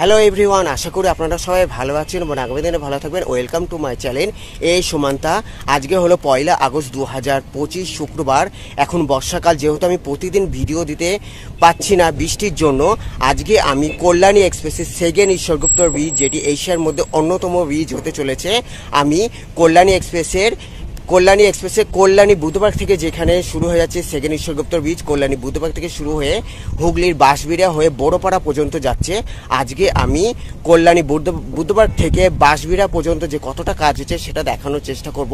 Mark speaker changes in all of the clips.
Speaker 1: Hello everyone, আশা করি আপনারা সবাই ভালো আছেন এবং আগামী দিনে ভালো থাকবেন। ওয়েলকাম টু মাই চ্যানেল এই সুমান্তা। আজকে হলো 1 আগস্ট 2025 শুক্রবার। এখন বর্ষাকাল, যেহেতু আমি প্রতিদিন ভিডিও দিতে পাচ্ছি না বৃষ্টির জন্য, আজকে আমি কল্যাণী এক্সপ্রেসের সেকেন্ড ঈশ্বরগুপ্ত ব্রিজ, যেটি এশিয়ার মধ্যে অন্যতম ব্রিজ হতে চলেছে, আমি কল্যাণী এক্সপ্রেসে কল্যাণী বুদ্ধবাগ থেকে, যেখানে শুরু হয়ে যাচ্ছে সেকেন্ড ঈশ্বরগুপ্ত ব্রিজ, কল্যাণী বুদ্ধবাগ থেকে শুরু হয়ে হুগলির বাঁশবেড়িয়া হয়ে বড়পাড়া পর্যন্ত যাচ্ছে। আজকে আমি কল্যাণী বুদ্ধবাগ থেকে বাঁশবেড়িয়া পর্যন্ত যে কতটা কাজ হচ্ছে সেটা দেখানোর চেষ্টা করব।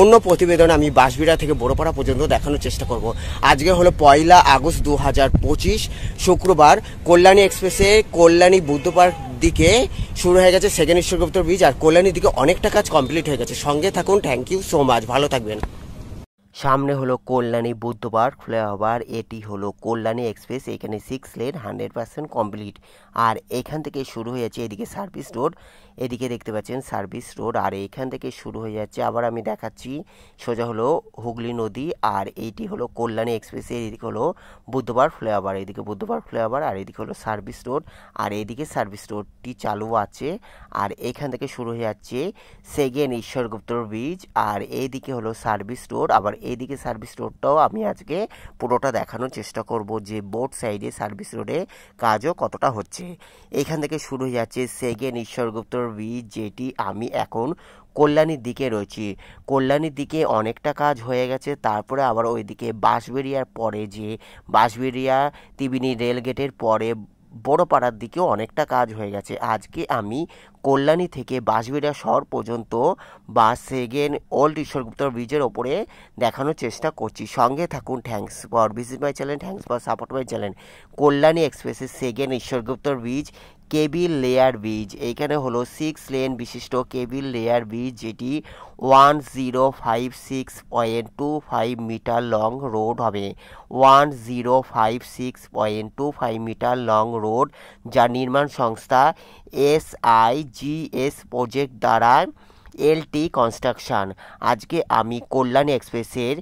Speaker 1: অন্য প্রতিবেদন আমি বাঁশবেড়িয়া থেকে বড়পাড়া পর্যন্ত দেখানোর চেষ্টা করব। আজকে হলো 1 আগস্ট 2025 শুক্রবার। কল্যাণী এক্সপ্রেসে কল্যাণী বুদ্ধবাগ দিকে শুরু হয়ে গেছে সেকেন্ড ঈশ্বরগুপ্ত ব্রিজ, আর কল্যাণীর দিকে অনেকটা কাজ কমপ্লিট হয়ে গেছে। সঙ্গে থাকুন। থ্যাংক ইউ সো মাচ, ভালো থাকবেন। সামনে হলো কল্যাণী বুদ্ধবাগ ফ্লাইওভার, এটি হলো কল্যাণী এক্সপ্রেস। এখানে 6 লেন 100% কমপ্লিট। আর এখান থেকে শুরু হয়ে যাচ্ছে এদিকে সার্ভিস রোড, এদিকে দেখতে পাচ্ছেন সার্ভিস রোড, আর এখান থেকে শুরু হয়ে যাচ্ছে, আবার আমি দেখাচ্ছি, সোজা হলো হুগলি নদী। আর এইটি হলো কল্যাণী এক্সপ্রেসের, এদিকে হলো বুদ্ধবাগ ফ্লাইওভার, এদিকে বুদ্ধবাগ ফ্লাইওভার, আর এদিকে হলো সার্ভিস রোড, আর এদিকে সার্ভিস রোডটি চালু আছে। আর এখান থেকে শুরু হয়ে যাচ্ছে সেকেন্ড ঈশ্বরগুপ্ত ব্রিজ, আর এইদিকে হলো সার্ভিস রোড। আবার এইদিকে সার্ভিস রোডটাও আমি আজকে পুরোটা দেখানোর চেষ্টা করব, যে বোথ সাইডে সার্ভিস রোডে কাজও কতটা হচ্ছে। এখান থেকে শুরু হয়ে যাচ্ছে সেকেন্ড ঈশ্বরগুপ্ত ব্রিজ, যেটি আমি এখন কল্যাণীর দিকে রয়েছি। কল্যাণীর দিকে অনেকটা কাজ হয়ে গেছে, তারপরে আবার ওইদিকে বাঁশবেড়িয়ার পরে, যে বাঁশবেড়িয়া ত্রিবেণী রেলগেটের পরে বড়পাড়ার দিকেও অনেকটা কাজ হয়ে গেছে। আজকে আমি কল্যাণী থেকে বাঁশবেড়িয়া শহর পর্যন্ত বা সেকেন্ড ওল্ড ঈশ্বরগুপ্ত ব্রিজের ওপরে দেখানোর চেষ্টা করছি। সঙ্গে থাকুন। Thanks for visit my channel, thanks for support my channel. Kalyani এক্সপ্রেসের second Ishwargupta bridge, cable layer bridge. এইখানে হলো 6 লেন বিশিষ্ট কেবিল লেয়ার ব্রিজ, যেটি 1056.25 মিটার লং রোড হবে। 1056.25 মিটার লং রোড, যা নির্মাণ সংস্থা SIGS প্রজেক্ট দ্বারা LT কনস্ট্রাকশন। আজকে আমি কল্যাণী এক্সপ্রেসের,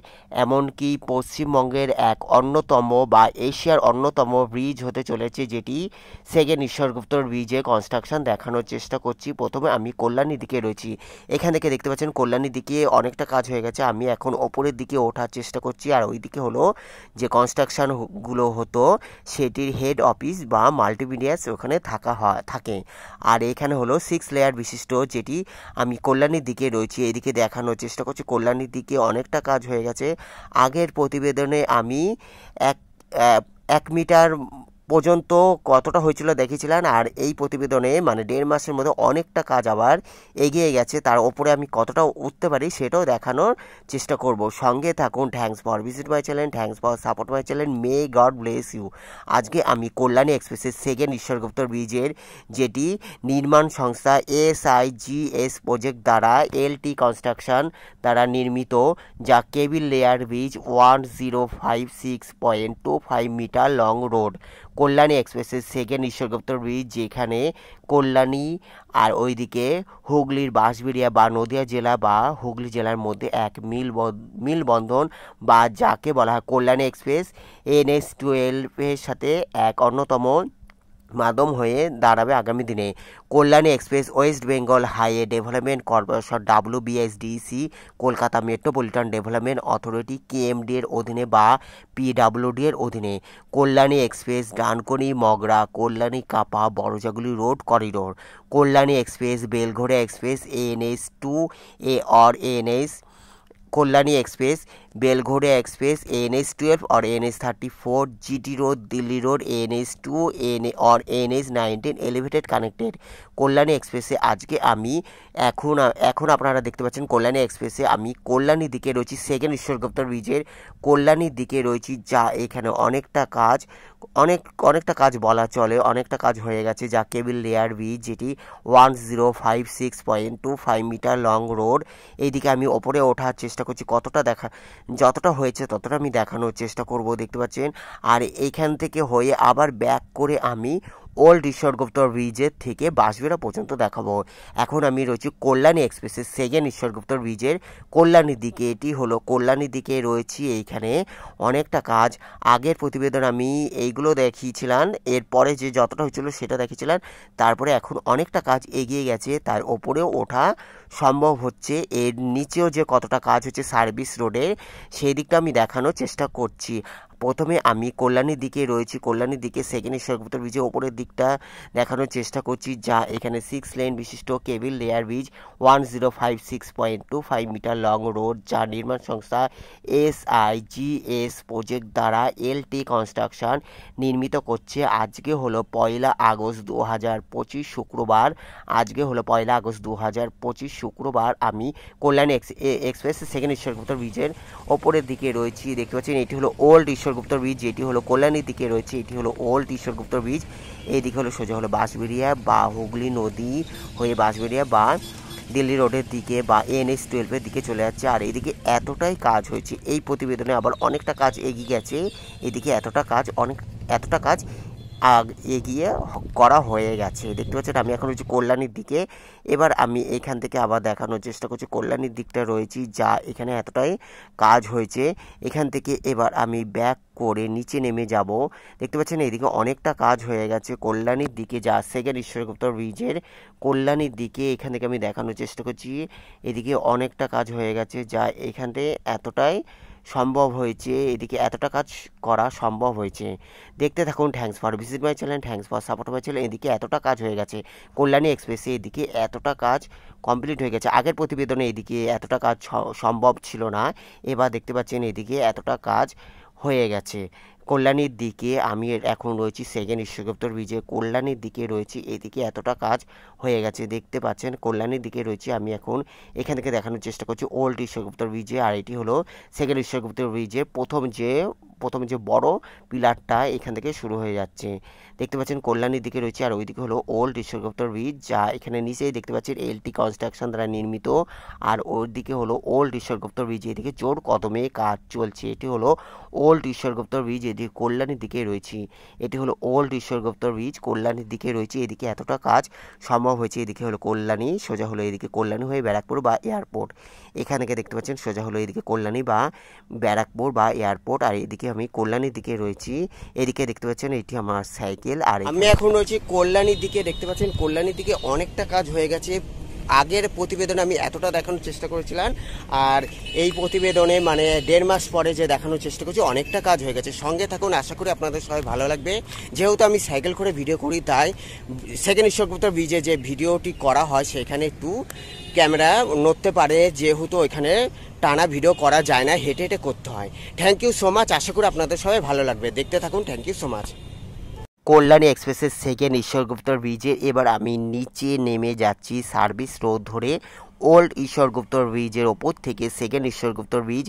Speaker 1: এমনকি পশ্চিমবঙ্গের এক অন্যতম বা এশিয়ার অন্যতম ব্রিজ হতে চলেছে, যেটি সেকেন্ড ঈশ্বরগুপ্ত ব্রিজে কনস্ট্রাকশন দেখানোর চেষ্টা করছি। প্রথমে আমি কল্যাণীর দিকে রয়েছি। এখান থেকে দেখতে পাচ্ছেন কল্যাণীর দিকে অনেকটা কাজ হয়ে গেছে। আমি এখন ওপরের দিকে ওঠার চেষ্টা করছি, আর ওই দিকে হলো যে কনস্ট্রাকশনগুলো হতো সেটির হেড অফিস বা মাল্টিমিডিয়াস ওখানে থাকে। আর এখানে হলো 6 লেয়ার বিশিষ্ট, যেটি আমি কল্যাণীর দিকে রয়েছি। এদিকে দেখানোর চেষ্টা করছি কল্যাণীর দিকে অনেকটা কাজ হয়ে গেছে। আগের প্রতিবেদনে আমি 1 মিটার পর্যন্ত কতটা হয়েছিল দেখেছিলেন, আর এই প্রতিবেদনে মানে 1.5 মাসের মধ্যে অনেকটা কাজ আবার এগিয়ে গেছে। তার ওপরে আমি কতটা উঠতে পারি সেটাও দেখানোর চেষ্টা করব। সঙ্গে থাকুন। Thanks for visit my channel, thanks for support my channel. May God bless you. আজকে আমি কল্যাণী এক্সপ্রেসের সেকেন্ড ঈশ্বরগুপ্ত ব্রিজের, যেটি নির্মাণ সংস্থা SIGS প্রজেক্ট দ্বারা LT কনস্ট্রাকশন দ্বারা নির্মিত, যা cable layer bridge 1056.25 meter long road, Kalyani এক্সপ্রেসের সেকেন্ড ঈশ্বরগুপ্ত ব্রিজ, যেখানে কল্যাণী আর ওইদিকে হুগলির বাঁশবেড়িয়া বা নদিয়া জেলা বা হুগলি জেলার মধ্যে এক মিলবন্ধন, বা যাকে বলা হয় কল্যাণী এক্সপ্রেস NH12 সাথে এক অন্যতম মাধ্যম হয়ে দাঁড়াবে আগামী দিনে। Kalyani express West Bengal highway development corporation WBSDC, Kolkata metropolitan development authority KMD এর অধীনে বা PWD এর অধীনে। Kalyani express Dankuni Mogra Kalyani Kapa Barajaguli road corridor. Kalyani express Belgharia express NH2A or NH Kalyani express Belgharia express NH12 और NH34 GT road Delhi road NH2 और NH19 এলিভেটেড কানেক্টেড। কল্যাণী এক্সপ্রেসে আজকে আমি এখন আপনারা দেখতে পাচ্ছেন কল্যাণী এক্সপ্রেসে আমি কল্যাণীর দিকে রয়েছি সেকেন্ড ঈশ্বরগুপ্ত ব্রিজের কল্যাণীর দিকে রয়েছি, যা এখানে অনেকটা কাজ বলা চলে, অনেকটা কাজ হয়ে গেছে, যা কেবিল লেয়ার ব্রিজ, যেটি 1056.25 মিটার লং রোড। এইদিকে আমি ওপরে ওঠার চেষ্টা করছি, যতটা হয়েছে ততটা আমি দেখানোর চেষ্টা করব। দেখতে পাচ্ছেন। আর এইখান থেকে হয়ে আবার ব্যাক করে আমি ওল্ড ঈশ্বরগুপ্ত ব্রিজের থেকে বাঁশবেড়া পর্যন্ত দেখাবো। এখন আমি রয়েছি কল্যাণী এক্সপ্রেসের সেকেন্ড ঈশ্বরগুপ্ত ব্রিজের কল্যাণীর দিকে। এটি হলো কল্যাণীর দিকে রয়েছি। এইখানে অনেকটা কাজ, আগের প্রতিবেদন আমি এইগুলো দেখিয়েছিলাম, এরপরে যে যতটা হয়েছিল সেটা দেখিয়েছিলাম, তারপরে এখন অনেকটা কাজ এগিয়ে গেছে, তার ওপরেও ওঠা সম্ভব হচ্ছে। এর নিচেও যে কতটা কাজ হচ্ছে সার্ভিস রোডের, সেই দিকটা আমি দেখানোর চেষ্টা করছি। প্রথমে আমি কল্যাণীর দিকে রয়েছি, কল্যাণীর দিকে সেকেন্ড ঈশ্বরগুপ্ত ব্রিজের ওপরের দিকটা দেখানোর চেষ্টা করছি, যা এখানে 6 লেন বিশিষ্ট cable layer bridge 1056.25 meter long road, যা নির্মাণ সংস্থা SIGS প্রজেক্ট দ্বারা LT কনস্ট্রাকশন নির্মিত করছে। আজকে হলো 1 আগস্ট 2025 শুক্রবার। আজকে হলো 1 আগস্ট 2025 শুক্রবার। আমি কল্যাণী এক্সপ্রেস সেকেন্ড ঈশ্বরগুপ্ত ব্রিজের ওপরের দিকে রয়েছি। দেখতে পাচ্ছেন এটি হলো ওল্ড ঈশ্বরগুপ্ত ব্রিজ, যেটি হলো কল্যাণীর দিকে রয়েছে। এটি হলো ওল্ড ঈশ্বরগুপ্ত ব্রিজ। এইদিকে হলো সোজা হলো বাঁশবেড়িয়া বা হুগলি নদী হয়ে বাঁশবেড়িয়া বা দিল্লি রোডের দিকে বা NH-12 দিকে চলে যাচ্ছে। আর এইদিকে এতটাই কাজ হয়েছে, এই প্রতিবেদনে আবার অনেকটা কাজ এগিয়ে গেছে। এদিকে এতটা কাজ এগিয়ে করা হয়ে গেছে। দেখতে পাচ্ছেন আমি এখন রয়েছি কল্যাণীর দিকে। এবার আমি এখান থেকে আবার দেখানোর চেষ্টা করছি কল্যাণীর দিকটা রয়েছি, যা এখানে এতটাই কাজ হয়েছে। এখান থেকে এবার আমি ব্যাক করে নিচে নেমে যাব। দেখতে পাচ্ছেন এদিকে অনেকটা কাজ হয়ে গেছে কল্যাণীর দিকে, যা সেকেন্ড ঈশ্বরগুপ্ত ব্রিজের কল্যাণীর দিকে। এখান থেকে আমি দেখানোর চেষ্টা করছি এদিকে অনেকটা কাজ হয়ে গেছে, যা এখান থেকে এতটাই সম্ভব হয়েছে, এদিকে এতটা কাজ করা সম্ভব হয়েছে। দেখতে থাকুন। Thanks for visit my channel, thanks for support my channel. এদিকে এতটা কাজ হয়ে গেছে কল্যাণী এক্সপ্রেসে, এদিকে এতটা কাজ কমপ্লিট হয়ে গেছে। আগের প্রতিবেদনে এদিকে এতটা কাজ সম্ভব ছিল না, এবার দেখতে পাচ্ছেন এদিকে এতটা কাজ হয়ে গেছে। কল্যাণীর দিকে আমি এখন রয়েছি সেকেন্ড ঈশ্বরগুপ্ত ব্রিজে, কল্যাণীর দিকে রয়েছি। এদিকে এতটা কাজ হয়ে গেছে, দেখতে পাচ্ছেন কল্যাণীর দিকে রয়েছি। আমি এখন এখান থেকে দেখানোর চেষ্টা করছি ওল্ড ঈশ্বরগুপ্ত ব্রিজে। আর এটি হলো সেকেন্ড ঈশ্বরগুপ্ত ব্রিজে প্রথম যে বড় পিলারটা এখান থেকে শুরু হয়ে যাচ্ছে। দেখতে পাচ্ছেন কল্যাণীর দিকে রয়েছে। আর ওইদিকে হলো ওল্ড ঈশ্বরগুপ্ত ব্রিজ, যা এখানে নিচেই দেখতে পাচ্ছেন LT কনস্ট্রাকশন দ্বারা নির্মিত। আর ওর দিকে হলো ওল্ড ঈশ্বরগুপ্ত ব্রিজ, এদিকে জোর কদমে কাজ চলছে। এটি হলো ওল্ড ঈশ্বরগুপ্ত ব্রিজ, এদিকে কল্যাণীর দিকে রয়েছি। এটি হলো ওল্ড ঈশ্বরগুপ্ত ব্রিজ, কল্যাণীর দিকে রয়েছে। এদিকে এতটা কাজ সম্ভব হয়েছে। এদিকে হলো কল্যাণী, সোজা হলো এদিকে কল্যাণী হয়ে ব্যারাকপুর বা এয়ারপোর্ট। এখান থেকে দেখতে পাচ্ছেন সোজা হলো এদিকে কল্যাণী বা ব্যারাকপুর বা এয়ারপোর্ট। আর এদিকে আমি কল্যাণীর দিকে রয়েছি। এদিকে দেখতে পাচ্ছেন এটি আমার সাইকেল। আর আমি এখন রয়েছি কল্যাণীর দিকে। দেখতে পাচ্ছেন কল্যাণীর দিকে অনেকটা কাজ হয়ে গেছে। আগের প্রতিবেদনে আমি এতটা দেখানোর চেষ্টা করেছিলাম, আর এই প্রতিবেদনে মানে 1.5 মাস পরে যে দেখানোর চেষ্টা করছি অনেকটা কাজ হয়ে গেছে। সঙ্গে থাকুন, আশা করি আপনাদের সবাই ভালো লাগবে। যেহেতু আমি সাইকেল করে ভিডিও করি, তাই সেকেন্ড ঈশ্বরগুপ্ত ব্রিজে যে ভিডিওটি করা হয় সেখানে একটু ক্যামেরা নড়তে পারে, যেহেতু ওইখানে টানা ভিডিও করা যায় না, হেঁটে হেঁটে করতে হয়। থ্যাংক ইউ সো মাচ, আশা করি আপনাদের সবাই ভালো লাগবে। দেখতে থাকুন। Thank you so much. Kalyani এক্সপ্রেসের সেকেন্ড ঈশ্বরগুপ্ত ব্রিজে এবার আমি নিচে নেমে যাচ্ছি সার্ভিস রোড ধরে। ওল্ড ঈশ্বরগুপ্ত ব্রিজের ওপর থেকে সেকেন্ড ঈশ্বরগুপ্ত ব্রিজ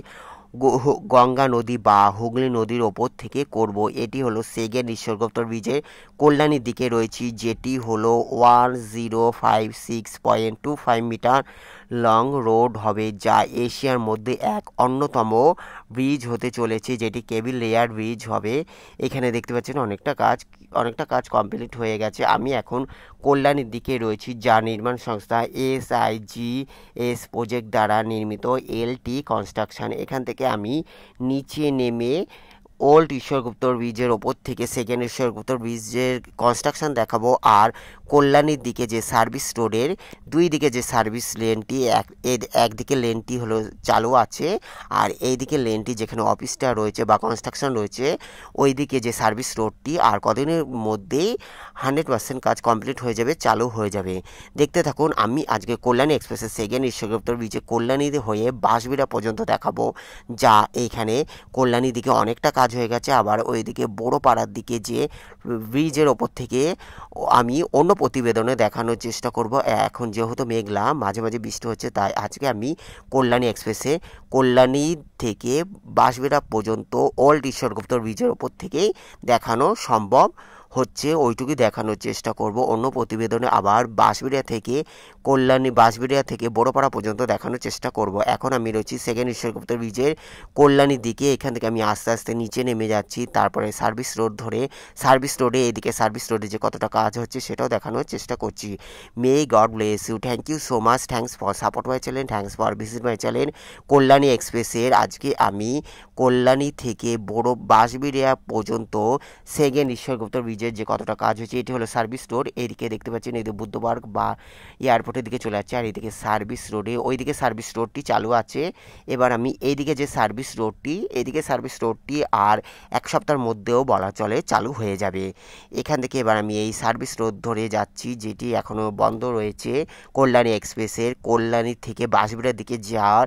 Speaker 1: গঙ্গা নদী বা হুগলি নদীর ওপর থেকে করব। এটি হলো সেকেন্ড ঈশ্বরগুপ্ত ব্রিজের কল্যাণীর দিকে রয়েছি, যেটি হলো 1056.25 মিটার লং রোড হবে, যা এশিয়ার মধ্যে এক অন্যতম ব্রিজ হতে চলেছে, যেটি কেবল লেয়ার ব্রিজ হবে। এখানে দেখতে পাচ্ছেন অনেকটা কাজ কমপ্লিট হয়ে গেছে। আমি এখন কল্যাণীর দিকে রয়েছি, যা নির্মাণ সংস্থা SIGS প্রজেক্ট দ্বারা নির্মিত LT কনস্ট্রাকশন। এখান থেকে আমি নিচে নেমে ওল্ড ঈশ্বরগুপ্ত ব্রিজের ওপর থেকে সেকেন্ড ঈশ্বরগুপ্ত ব্রিজের কনস্ট্রাকশন দেখাবো। আর কল্যাণীর দিকে যে সার্ভিস রোডের দুই দিকে যে সার্ভিস লেনটি, একদিকে লেনটি হলো চালু আছে, আর এইদিকে লেনটি যেখানে অফিসটা রয়েছে বা কনস্ট্রাকশন রয়েছে, ওই দিকে যে সার্ভিস রোডটি আর কদিনের মধ্যেই 100% কাজ কমপ্লিট হয়ে যাবে, চালু হয়ে যাবে। দেখতে থাকুন। আমি আজকে কল্যাণী এক্সপ্রেসের সেকেন্ড ঈশ্বরগুপ্ত ব্রিজে কল্যাণী হয়ে বাঁশবেড়া পর্যন্ত দেখাবো, যা এইখানে কল্যাণীর দিকে অনেকটা কাজ হয়ে গেছে। আবার ওইদিকে বড় পাড়ার দিকে যে ব্রিজের ওপর থেকে আমি অন্য প্রতিবেদনে দেখানোর চেষ্টা করব। এখন যেহেতু মেঘলা, মাঝে মাঝে বৃষ্টি হচ্ছে, তাই আজকে আমি কল্যাণী এক্সপ্রেসে কল্যাণী থেকে বাঁশবেড়া পর্যন্ত ওল্ড ঈশ্বরগুপ্ত ব্রিজের ওপর থেকেই দেখানো সম্ভব হচ্ছে ওইটুকুই দেখানোর চেষ্টা করব। অন্য প্রতিবেদনে আবার বাঁশবেড়িয়া থেকে বড়পাড়া পর্যন্ত দেখানোর চেষ্টা করব। এখন আমি রয়েছি সেকেন্ড ঈশ্বরগুপ্ত ব্রিজের কল্যাণীর দিকে। এখান থেকে আমি আস্তে আস্তে নিচে নেমে যাচ্ছি, তারপরে সার্ভিস রোড ধরে সার্ভিস রোডে যে কতটা কাজ হচ্ছে সেটাও দেখানোর চেষ্টা করছি। May God bless you, thank you so much, thanks for support my channel, thanks for visit my channel. Kalyani এক্সপ্রেসের আজকে আমি কল্যাণী থেকে বাঁশবেড়িয়া পর্যন্ত সেকেন্ড ঈশ্বরগুপ্ত ব্রিজের যে কতটা কাজ হয়েছে, এটি হলো সার্ভিস রোড। এইদিকে দেখতে পাচ্ছেন এই বুদ্ধবার্গ বা এয়ারপোর্টের দিকে চলে যাচ্ছে, আর এইদিকে সার্ভিস রোডে ওইদিকে সার্ভিস রোডটি চালু আছে। এবার আমি এইদিকে যে সার্ভিস রোডটি আর এক সপ্তাহের মধ্যেও বলা চলে চালু হয়ে যাবে। এখান থেকে এবার আমি এই সার্ভিস রোড ধরে যাচ্ছি, যেটি এখনও বন্ধ রয়েছে কল্যাণী এক্সপ্রেসের। কল্যাণী থেকে বাঁশবেড়িয়ার দিকে যাওয়ার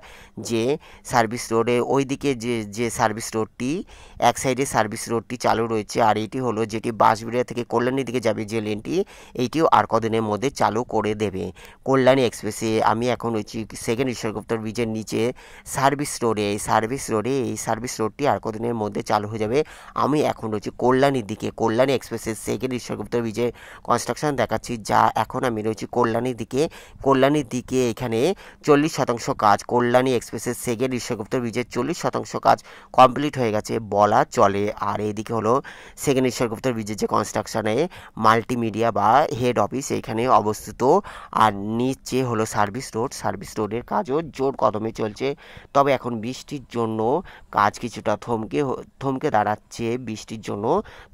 Speaker 1: যে সার্ভিস রোডে ওইদিকে যে সার্ভিস রোডটি, এক সাইডে সার্ভিস রোডটি চালু রয়েছে, আর এটি হলো যেটি বাঁশবেড়িয়া থেকে কল্যাণীর দিকে যাবে যে লেনটি, এইটিও আর কদিনের মধ্যে চালু করে দেবে কল্যাণী এক্সপ্রেসে। আমি এখন রয়েছি সেকেন্ড ঈশ্বরগুপ্ত ব্রিজের নিচে সার্ভিস রোডে। এই সার্ভিস রোডটি আর কদিনের মধ্যে চালু হয়ে যাবে। আমি এখন রয়েছি কল্যাণীর দিকে, কল্যাণী এক্সপ্রেসের সেকেন্ড ঈশ্বরগুপ্ত ব্রিজের কনস্ট্রাকশন দেখাচ্ছি, যা এখন আমি রয়েছি কল্যাণীর দিকে। এখানে 40% কাজ, কল্যাণী এক্সপ্রেসের সেকেন্ড ঈশ্বরগুপ্ত ব্রিজের 40% কাজ কমপ্লিট হয়ে গেছে বলা চলে। আর এইদিকে হলো সেকেন্ড ঈশ্বরগুপ্ত ব্রিজের যে কনস্ট্রাকশনে মাল্টিমিডিয়া বা হেড অফিস এইখানে অবস্থিত। আর নিচে হলো সার্ভিস রোডের কাজও জোর কদমে চলছে। তবে এখন বৃষ্টির জন্য কাজ কিছুটা থমকে দাঁড়াচ্ছে বৃষ্টির জন্য,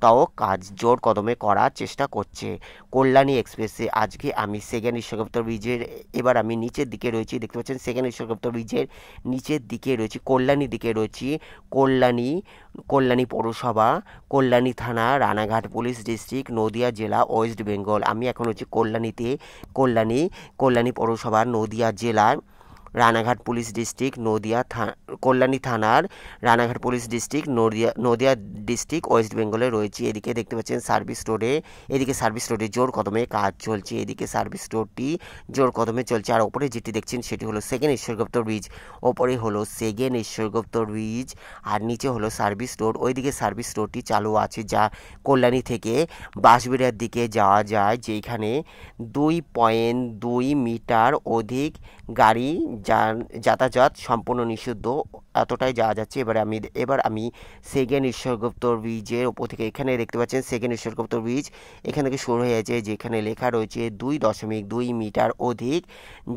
Speaker 1: তাও কাজ জোর কদমে করার চেষ্টা করছে কল্যাণী এক্সপ্রেসে। আজকে আমি সেকেন্ড ঈশ্বরগুপ্ত ব্রিজের, এবার আমি নিচের দিকে রয়েছি, দেখতে পাচ্ছেন সেকেন্ড ঈশ্বরগুপ্ত ব্রিজের নিচের দিকে রয়েছি, কল্যাণীর দিকে রয়েছি। কল্যাণী পৌরসভা, কল্যাণী থানা, রানাঘাট পুলিশ ডিস্ট্রিক্ট, নদিয়া জেলা, ওয়েস্ট বেঙ্গল। আমি এখন রয়েছি কল্যাণী পৌরসভা, নদিয়া জেলা, রানাঘাট পুলিশ ডিস্ট্রিক্ট, কল্যাণী থানার Ranaghat police district, Nadia district, West বেঙ্গলে রয়েছি। এদিকে দেখতে পাচ্ছেন সার্ভিস রোডে জোর কদমে কাজ চলছে, এদিকে সার্ভিস রোডটি জোর কদমে চলছে। আর ওপরে যেটি দেখছেন সেটি হলো সেকেন্ড ঈশ্বরগুপ্ত ব্রিজ, ওপরে হলো সেকেন্ড ঈশ্বরগুপ্ত ব্রিজ, আর নিচে হলো সার্ভিস রোড। ওইদিকে সার্ভিস রোডটি চালু আছে, যা কল্যাণী থেকে বাঁশবেড়িয়ার দিকে যাওয়া যায়, যেখানে 2.2 মিটার অধিক গাড়ি যাতায়াত সম্পূর্ণ নিষিদ্ধ, এতটাই যাওয়া যাচ্ছে। এবার আমি সেকেন্ড ঈশ্বরগুপ্ত ব্রিজের ওপর থেকে, এখানে দেখতে পাচ্ছেন সেকেন্ড ঈশ্বরগুপ্ত ব্রিজ এখান থেকে শুরু হয়ে যাচ্ছে, যেখানে লেখা রয়েছে 2.2 মিটার অধিক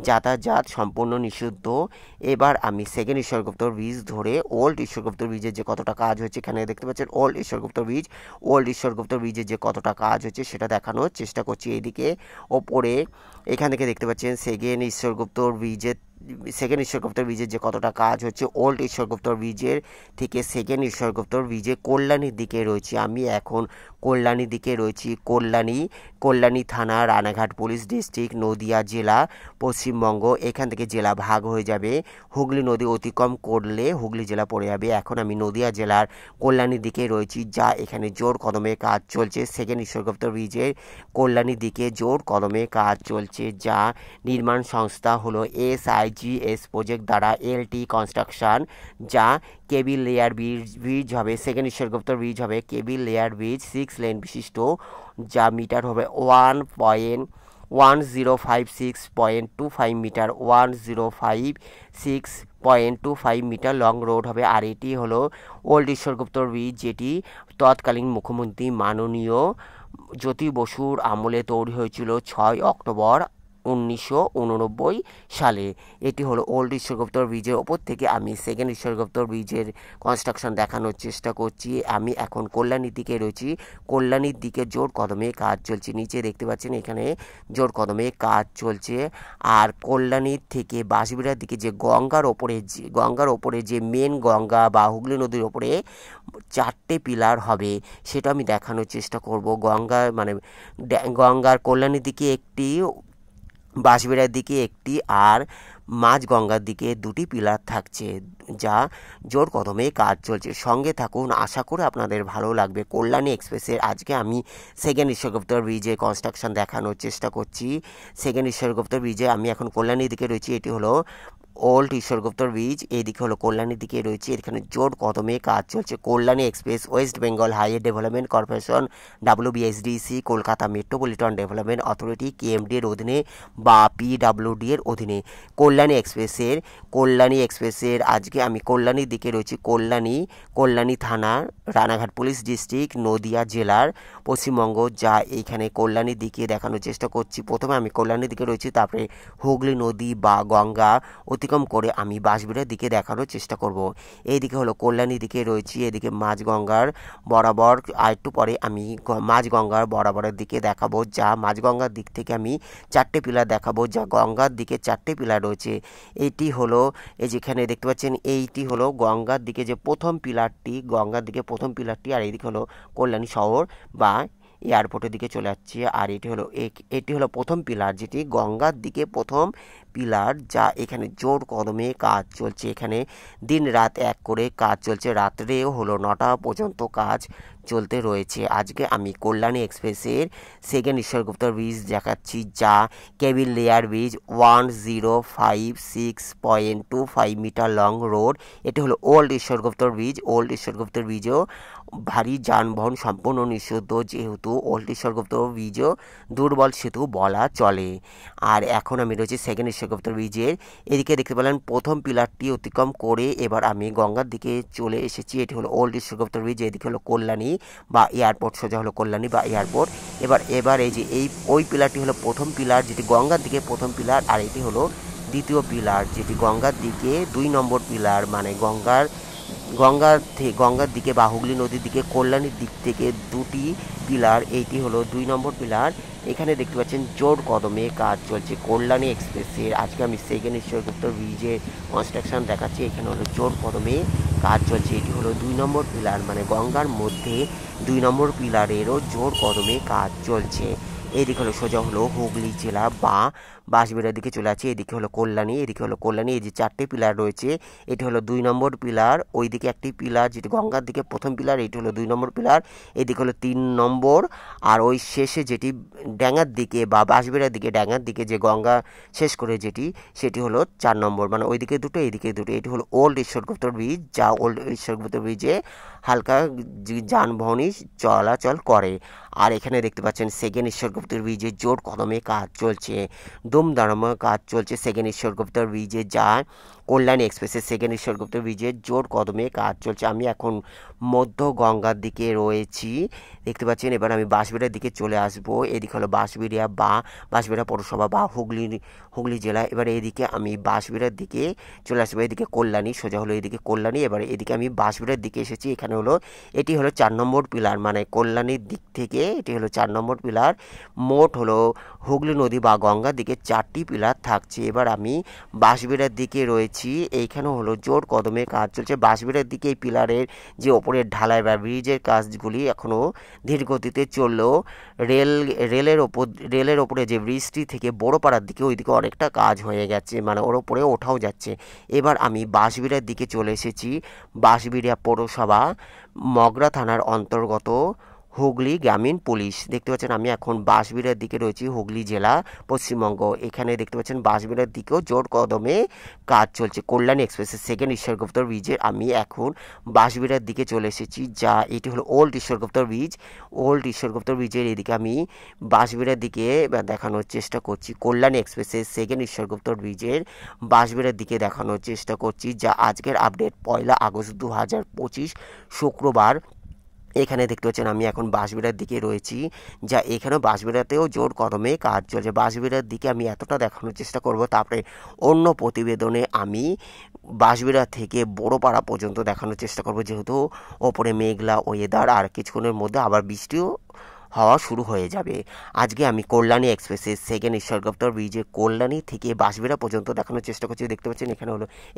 Speaker 1: যাতায়াত সম্পূর্ণ নিষিদ্ধ। এবার আমি সেকেন্ড ঈশ্বরগুপ্ত ব্রিজ ধরে ওল্ড ঈশ্বরগুপ্ত ব্রিজের যে কতটা কাজ হচ্ছে, এখানে দেখতে পাচ্ছেন ওল্ড ঈশ্বরগুপ্ত ব্রিজের যে কতটা কাজ হচ্ছে সেটা দেখানোর চেষ্টা করছি। এইদিকে ওপরে এখান থেকে দেখতে পাচ্ছেন সেকেন্ড ঈশ্বরগুপ্ত ব্রিজের যে কতটা কাজ হচ্ছে, ওল্ড ঈশ্বরগুপ্ত ব্রিজের থেকে সেকেন্ড ঈশ্বরগুপ্ত ব্রিজে কল্যাণীর দিকে রয়েছি। আমি এখন কল্যাণীর দিকে রয়েছি, কল্যাণী থানা, রানাঘাট পুলিশ ডিস্ট্রিক্ট, নদিয়া জেলা, পশ্চিমবঙ্গ। এখান থেকে জেলা ভাগ হয়ে যাবে, হুগলি নদী অতিক্রম করলে হুগলি জেলা পড়ে যাবে। এখন আমি নদিয়া জেলার কল্যাণীর দিকে রয়েছি, যা এখানে জোর কদমে কাজ চলছে। সেকেন্ড ঈশ্বরগুপ্ত ব্রিজের কল্যাণীর দিকে জোর কদমে কাজ চলছে, যা নির্মাণ সংস্থা হলো SIGS প্রজেক্ট দ্বারা LT কনস্ট্রাকশন, যা কেবিল লেয়ার ব্রিজ হবে। সেকেন্ড ঈশ্বরগুপ্ত ব্রিজ হবে কেবিল লেয়ার ব্রিজ, 6 লেন বিশিষ্ট, যা মিটার হবে 1056.25 মিটার, 1056.25 মিটার লং রোড হবে। আর এটি হলো ওল্ড ঈশ্বরগুপ্ত ব্রিজ, যেটি তৎকালীন মুখ্যমন্ত্রী মাননীয় জ্যোতি বসুর আমলে তৈরি হয়েছিল 6 অক্টোবর 1989 সালে। এটি হলো ওল্ড ঈশ্বরগুপ্ত ব্রিজের ওপর থেকে আমি সেকেন্ড ঈশ্বরগুপ্ত ব্রিজের কনস্ট্রাকশন দেখানোর চেষ্টা করছি। আমি এখন কল্যাণীর দিকে রয়েছি, কল্যাণীর দিকে জোর কদমে কাজ চলছে। নিচে দেখতে পাচ্ছেন এখানে জোর কদমে কাজ চলছে। আর কল্যাণীর থেকে বাঁশবেড়িয়ার দিকে যে গঙ্গার ওপরে যে মেন গঙ্গা বা হুগলি নদীর ওপরে 4টে পিলার হবে, সেটা আমি দেখানোর চেষ্টা করব। গঙ্গার কল্যাণীর দিকে একটি, বাঁশবেড়িয়ার দিকে একটি, আর মাঝ গঙ্গার দিকে 2টি পিলার থাকছে, যা জোর কদমে কাজ চলছে। সঙ্গে থাকুন, আশা করে আপনাদের ভালো লাগবে। কল্যাণী এক্সপ্রেসের আজকে আমি সেকেন্ড ঈশ্বরগুপ্ত ব্রিজে কনস্ট্রাকশন দেখানোর চেষ্টা করছি। সেকেন্ড ঈশ্বরগুপ্ত ব্রিজে আমি এখন কল্যাণীর দিকে রয়েছি। এটি হলো ওল্ড ঈশ্বরগুপ্তর ব্রিজ, এইদিকে হলো কল্যাণীর দিকে রয়েছে। এখানে জোর কদমে কাজ চলছে। Kalyani express West Bengal highway development corporation WBSDC, Kolkata metropolitan development authority KMD এর অধীনে বা PWD এর অধীনে কল্যাণী এক্সপ্রেসের আজকে আমি কল্যাণীর দিকে রয়েছি। কল্যাণী থানা, রানাঘাট পুলিশ ডিস্ট্রিক্ট, নদিয়া জেলার, পশ্চিমবঙ্গ, যা এইখানে কল্যাণীর দিকে দেখানোর চেষ্টা করছি। প্রথমে আমি কল্যাণীর দিকে রয়েছি, তারপরে হুগলি নদী বা গঙ্গা অতিক্রম করে আমি বাঁশবেড়ার দিকে দেখানোর চেষ্টা করব। এইদিকে হলো কল্যাণীর দিকে রয়েছি, এদিকে মাঝগঙ্গার বরাবর, আর একটু পরে আমি মাঝগঙ্গার বরাবরের দিকে দেখাবো, যা মাঝগঙ্গার দিক থেকে আমি 4টে পিলার দেখাবো, যা গঙ্গার দিকে 4টে পিলার রয়েছে। এইটি হলো, এই যেখানে দেখতে পাচ্ছেন, এইটি হলো গঙ্গার দিকে যে প্রথম পিলারটি, আর এইদিকে হলো কল্যাণী শহর বা এয়ারপোর্টের দিকে চলে যাচ্ছে। আর এটি হলো প্রথম পিলার, যেটি গঙ্গার দিকে প্রথম পিলার, যা এখানে জোর কদমে কাজ চলছে। এখানে দিন রাত এক করে কাজ চলছে, রাত্রেও হলো 9টা পর্যন্ত কাজ চলতে রয়েছে। আজকে আমি কল্যাণী এক্সপ্রেসের সেকেন্ড ঈশ্বরগুপ্তর ব্রিজ দেখাচ্ছি, যা cabin layer bridge, 1056.25 meter long road. এটি হলো ওল্ড ঈশ্বরগুপ্তর ব্রিজও ভারী যানবাহন সম্পূর্ণ নিষিদ্ধ, যেহেতু ওল্ড ঈশ্বরগুপ্তর ব্রিজও দুর্বল সেতু বলা চলে। আর এখন আমি রয়েছি সেকেন্ড ঈশ্বরগুপ্তর ব্রিজের। এদিকে দেখতে পেলেন প্রথম পিলারটি অতিক্রম করে এবার আমি গঙ্গার দিকে চলে এসেছি। এটি হলো ওল্ড ঈশ্বরগুপ্তর ব্রিজ, এদিকে হলো কল্যাণী বা এয়ারপোর্ট, সোজা হলো কল্যাণী বা এয়ারপোর্ট। এবার এই যে ওই পিলারটি হলো প্রথম পিলার, যেটি গঙ্গার দিকে প্রথম পিলার, আর এটি হলো দ্বিতীয় পিলার, যেটি গঙ্গার দিকে 2 নম্বর পিলার, মানে গঙ্গার দিকে বা হুগলি নদীর দিকে কল্যাণীর দিক থেকে 2টি পিলার। এইটি হলো 2 নম্বর পিলার। এখানে দেখতে পাচ্ছেন জোর কদমে কাজ চলছে কল্যাণী এক্সপ্রেসের। আজকে আমি সেকেন্ড ঈশ্বরগুপ্তর ব্রিজের কনস্ট্রাকশন দেখাচ্ছি। এখানে হলো জোর কদমে কাজ চলছে। এটি হলো 2 নম্বর পিলার, মানে গঙ্গার মধ্যে 2 নম্বর পিলারেরও জোর কদমে কাজ চলছে। এইদিকে হলো সোজা হলো হুগলি জেলা বা বাঁশবেড়ার দিকে চলে আছে। এদিকে হলো কল্যাণী, এই যে 4টে পিলার রয়েছে। এটি হলো 2 নম্বর পিলার, ওইদিকে একটি পিলার যেটি গঙ্গার দিকে প্রথম পিলার, এটি হলো 2 নম্বর পিলার। এদিকে হলো 3 নম্বর, আর ওই শেষে যেটি ড্যাঙার দিকে বা বাঁশবেড়ার দিকে ড্যাঙার দিকে যে গঙ্গা শেষ করে সেটি হলো 4 নম্বর, মানে ওইদিকে দুটো এইদিকে দুটো। এটি হলো ওল্ড ঈশ্বরগুপ্তর ব্রিজ, যা ওল্ড ঈশ্বরগুপ্তর ব্রিজে হালকা যানবাহনই চলাচল করে। আর এখানে দেখতে পাচ্ছেন সেকেন্ড ঈশ্বরগুপ্তর ব্রিজে জোর কদমে কাজ চলছে, দুমদারামে কাজ চলছে সেকেন্ড ঈশ্বরগুপ্তর ব্রিজে, যা কল্যাণী এক্সপ্রেসের সেকেন্ড ঈশ্বরগুপ্তর ব্রিজের জোর কদমে কাজ চলছে। আমি এখন মধ্য গঙ্গার দিকে রয়েছি, দেখতে পাচ্ছেন। এবার আমি বাঁশবেড়ার দিকে চলে আসবো। এদিকে হলো বাঁশবেড়া পৌরসভা বা হুগলি জেলা। এবার এদিকে আমি বাঁশবেড়ার দিকে চলে আসবো। এদিকে কল্যাণী, সোজা হলো এদিকে কল্যাণী। এবার এদিকে আমি বাঁশবেড়ার দিকে এসেছি। এটি হলো 4 নম্বর পিলার, মানে কল্যাণীর দিক থেকে এটি হলো 4 নম্বর পিলার। মোট হলো হুগলি নদী বা গঙ্গার দিকে 4টি পিলার থাকছে। এবার আমি বাঁশবেড়ার দিকে রয়েছি। এইখানেও হলো জোর কদমে কাজ চলছে। বাঁশবেড়ার দিকে এই পিলারের যে ওপরের ঢালাই বা ব্রিজের কাজগুলি এখনও ধীর গতিতে চললেও রেলের ওপরে যে ব্রিজটি থেকে বড়পাড়ার দিকে ওইদিকে অনেকটা কাজ হয়ে গেছে, মানে ওর ওপরে ওঠাও যাচ্ছে। এবার আমি বাঁশবেড়ার দিকে চলে এসেছি। বাঁশবেড়িয়া পৌরসভা, মগরা থানার অন্তর্গত হুগলি গ্রামীণ পুলিশ। দেখতে পাচ্ছেন আমি এখন বাঁশবেড়ার দিকে রয়েছি, হুগলি জেলা, পশ্চিমবঙ্গ। এখানে দেখতে পাচ্ছেন বাঁশবেড়ার দিকেও জোর কদমে কাজ চলছে কল্যাণী এক্সপ্রেসের সেকেন্ড ঈশ্বরগুপ্তর ব্রিজে। আমি এখন বাঁশবেড়ার দিকে চলে এসেছি, যা এটি হলো ওল্ড ঈশ্বরগুপ্তর ব্রিজের। এদিকে আমি বাঁশবেড়ার দিকে দেখানোর চেষ্টা করছি কল্যাণী এক্সপ্রেসের সেকেন্ড ঈশ্বরগুপ্তর ব্রিজের বাঁশবেড়ার দিকে দেখানোর চেষ্টা করছি, যা আজকের আপডেট 1 আগস্ট 2025 শুক্রবার। এখানে দেখতে পাচ্ছেন আমি এখন বাঁশবেড়ার দিকে রয়েছি, যা এখানেও বাঁশবেড়াতেও জোর কদমে কাজ চলছে। বাঁশবেড়ার দিকে আমি এতটা দেখানোর চেষ্টা করব, তারপরে অন্য প্রতিবেদনে আমি বাঁশবেড়া থেকে বড়পাড়া পর্যন্ত দেখানোর চেষ্টা করব, যেহেতু ওপরে মেঘলা ওয়েদার, আর কিছুক্ষণের মধ্যে আবার বৃষ্টিও হওয়া শুরু হয়ে যাবে। আজকে আমি কল্যাণী এক্সপ্রেসের সেকেন্ড ঈশ্বরগুপ্তর ব্রিজে কল্যাণী থেকে বাঁশবেড়া পর্যন্ত দেখানোর চেষ্টা করছি। দেখতে পাচ্ছেন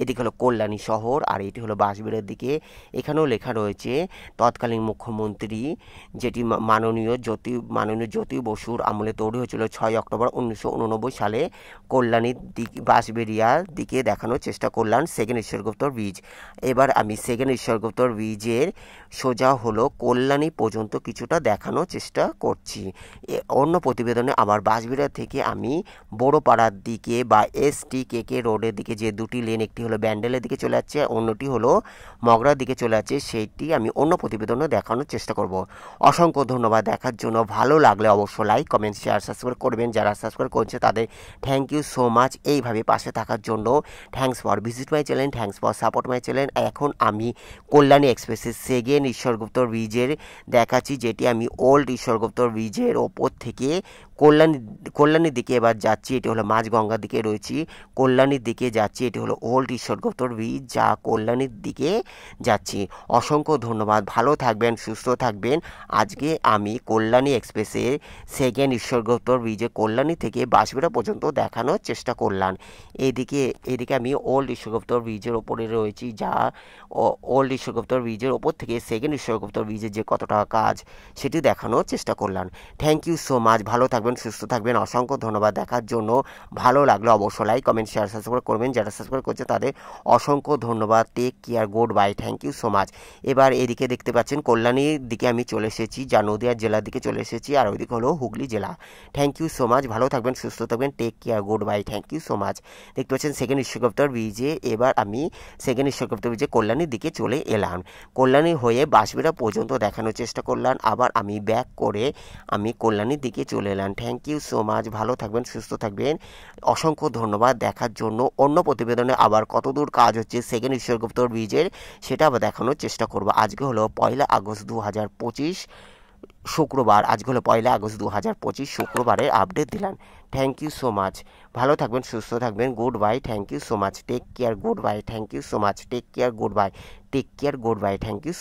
Speaker 1: এদিকে হলো কল্যাণী শহর, আর এটি হলো বাঁশবেড়ার দিকে। এখানেও লেখা রয়েছে তৎকালীন মুখ্যমন্ত্রী, যেটি মাননীয় জ্যোতি বসুর আমলে তৈরি হয়েছিল 6 অক্টোবর 1989 সালে। কল্যাণীর বাঁশবেড়িয়ার দিকে দেখানোর চেষ্টা করলাম সেকেন্ড ঈশ্বরগুপ্তর ব্রিজ। এবার আমি সেকেন্ড ঈশ্বরগুপ্তর ব্রিজের সোজা হলো কল্যাণী পর্যন্ত কিছুটা দেখানোর চেষ্টা চেষ্টা করছি। অন্য প্রতিবেদনে আবার বাঁশবেড়িয়া থেকে আমি বড়পাড়ার দিকে বা STKK রোডের দিকে যে দুটি লেন, একটি হলো ব্যান্ডেলের দিকে চলে যাচ্ছে, অন্যটি হলো মগরার দিকে চলে যাচ্ছে, সেইটি আমি অন্য প্রতিবেদনে দেখানোর চেষ্টা করব। অসংখ্য ধন্যবাদ দেখার জন্য। ভালো লাগলে অবশ্যই লাইক, কমেন্ট, শেয়ার, সাবস্ক্রাইব করবেন। যারা সাবস্ক্রাইব করছে তাদের থ্যাংক ইউ সো মাচ এইভাবে পাশে থাকার জন্য। Thanks for visit my channel, thanks for support my channel. এখন আমি কল্যাণী এক্সপ্রেসের সেকেন্ড ঈশ্বরগুপ্ত ব্রিজের দেখাচ্ছি, যেটি আমি ওল্ড ঈশ্বরগুপ্ত ব্রিজের ওপর থেকে কল্যাণীর দিকে এবার যাচ্ছি। এটি হলো মাঝগঙ্গার দিকে রয়েছি, কল্যাণীর দিকে যাচ্ছি। এটি হলো ওল্ড ঈশ্বরগুপ্ত ব্রিজ, যা কল্যাণীর দিকে যাচ্ছি। অসংখ্য ধন্যবাদ, ভালো থাকবেন, সুস্থ থাকবেন। আজকে আমি কল্যাণী এক্সপ্রেসের সেকেন্ড ঈশ্বরগুপ্ত ব্রিজে কল্যাণী থেকে বাঁশবেড়িয়া পর্যন্ত দেখানোর চেষ্টা করলাম। এদিকে আমি ওল্ড ঈশ্বরগুপ্ত ব্রিজের ওপরে রয়েছি, যা ওল্ড ঈশ্বরগুপ্ত ব্রিজের ওপর থেকে সেকেন্ড ঈশ্বরগুপ্ত ব্রিজের যে কতটা কাজ সেটি দেখানোর চেষ্টা করলাম। থ্যাংক ইউ সো মাচ, ভালো থাকবেন, সুস্থ থাকবেন। অসংখ্য ধন্যবাদ দেখার জন্য। ভালো লাগলে অবশ্যই লাইক, কমেন্ট, শেয়ার, সাবস্ক্রাইব করবেন। যারা সাবস্ক্রাইব করছে তাদের অসংখ্য ধন্যবাদ। Take care, good bye, thank you so much. এবার এদিকে দেখতে পাচ্ছেন কল্যাণীর দিকে আমি চলে এসেছি, যা নদিয়া জেলার দিকে চলে এসেছি, আর ওইদিকে হলো হুগলি জেলা। থ্যাংক ইউ সো মাচ, ভালো থাকবেন, সুস্থ থাকবেন। Take care, good bye, thank you so much. দেখতে পাচ্ছেন সেকেন্ড ঈশ্বরগুপ্ত ব্রিজে, এবার আমি সেকেন্ড ঈশ্বরগুপ্ত ব্রিজে কল্যাণীর দিকে চলে এলাম। কল্যাণী হয়ে বাঁশবেড়িয়া পর্যন্ত দেখানোর চেষ্টা করলাম, আবার আমি ব্যাক করে আমি কল্যাণীর দিকে চলে এলাম। থ্যাংক ইউ সো মাচ, ভালো থাকবেন, সুস্থ থাকবেন। অসংখ্য ধন্যবাদ দেখার জন্য। অন্য প্রতিবেদনে আবার কতদূর কাজ হচ্ছে সেকেন্ড ঈশ্বরগুপ্ত ব্রিজের সেটা আবার দেখানোর চেষ্টা করব। আজকে হলো 1 আগস্ট 2025 শুক্রবার। আজকে হলো 1 আগস্ট 2025 শুক্রবারের আপডেট দিলাম। থ্যাংক ইউ সো মাচ, ভালো থাকবেন, সুস্থ থাকবেন। Good bye, thank you so much. Take care, good bye, thank you so much. Take care, good bye, take care, good bye, thank you.